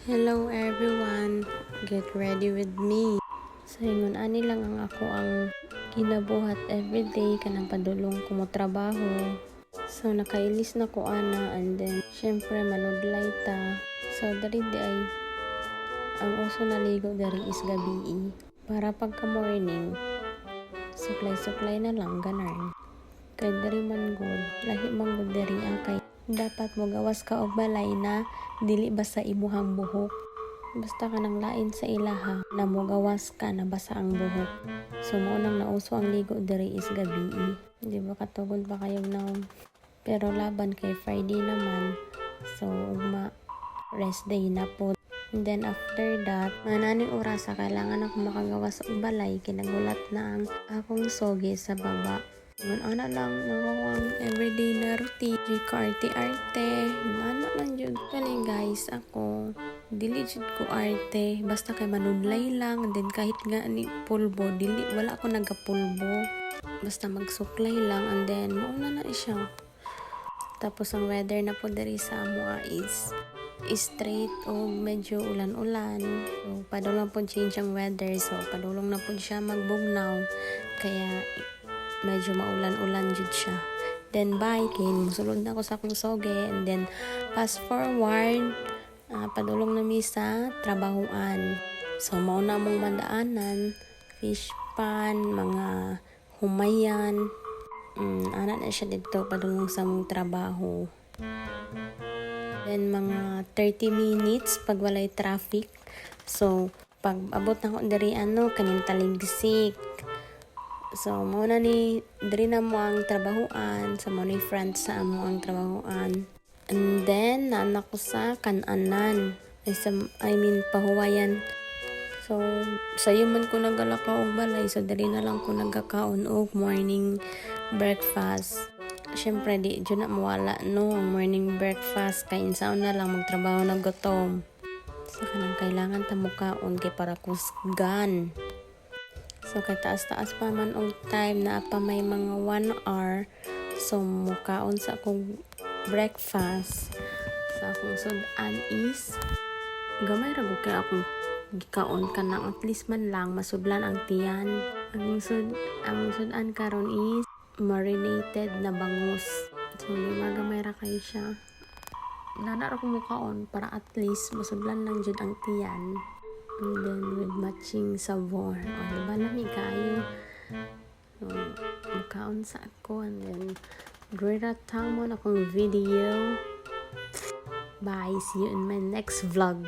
Hello everyone, get ready with me. So ingon ani lang ang ako ang ginabuhat everyday kanang padulong ko mo trabaho. So nakailis na ko ana and then syempre manudlay ta. So dari di ay ang uso naligo dari is gabi para pagka morning suklay-suklay na lang ganar. Kay dari man good, lahi man good dari kay dapat mo gawas ka og balay na dili basta imuhang buhok. Basta ka nang lain sa ilaha na mo gawas ka na basa ang buhok. So mo nang nauso ang ligo diri is gabi. Di ba katugod pa kayong naon? Pero laban kay Friday naman. So ugma rest day na po. And then after that, manani oras kailangan ako makagawas og balay kinagulat na ang akong soge sa baba. Ana lang ang everyday na routine. Di ka arte-arte. Ana lang yun. Kali guys, ako dili jud ko arte. Basta kay manudlay lang. Then kahit nga ni pulbo, dili wala ako nagapulbo. Basta magsuklay lang and then mauna na siya. Tapos ang weather na po diri sa amoa is straight o medyo ulan-ulan. So padulong po change ang weather. So padulong na po siya magbugnaw. Kaya medyo maulan-ulan jud siya. Then bye, kay musulod na ako sa akong soge. And then fast forward, padulong na mi sa trabahoan. So mauna mong mandaanan, fish pan, mga humayan. Ana na siya dito padulong sa mong trabaho. Then mga 30 minutes pag walay traffic. So pag abot na ko diri kaning taligsik. So, muna ni, diri na mo ang trabahoan. So, muna ni front sa amo ang trabahoan. And then, naanak ko sa kananan. Pahuwayan. So, sayo man ko nagalakaw og balay. So, diri na lang ko nagkakaon og morning breakfast. Siyempre, di dyan na mawala, no? Ang morning breakfast. Kaya insaon na lang magtrabaho na gutom. So, kanang kailangan tamukaon kay para kusgan. So, kay taas-taas pa man og time na pa may mga 1 hour. So, mukaon sa akong breakfast. Sa akong sudan is gamay ra gud kay akong gikaon ka na at least man lang masudlan ang tiyan. Ang sudan karon is marinated na bangus. So, gamay ra kay siya. Nana ra ko mukaon para at least masudlan lang jud ang tiyan. And then with matching sabor. O, diba lami kayo? So, makaon sa ako. And then, great mo na akong video. Bye. See you in my next vlog.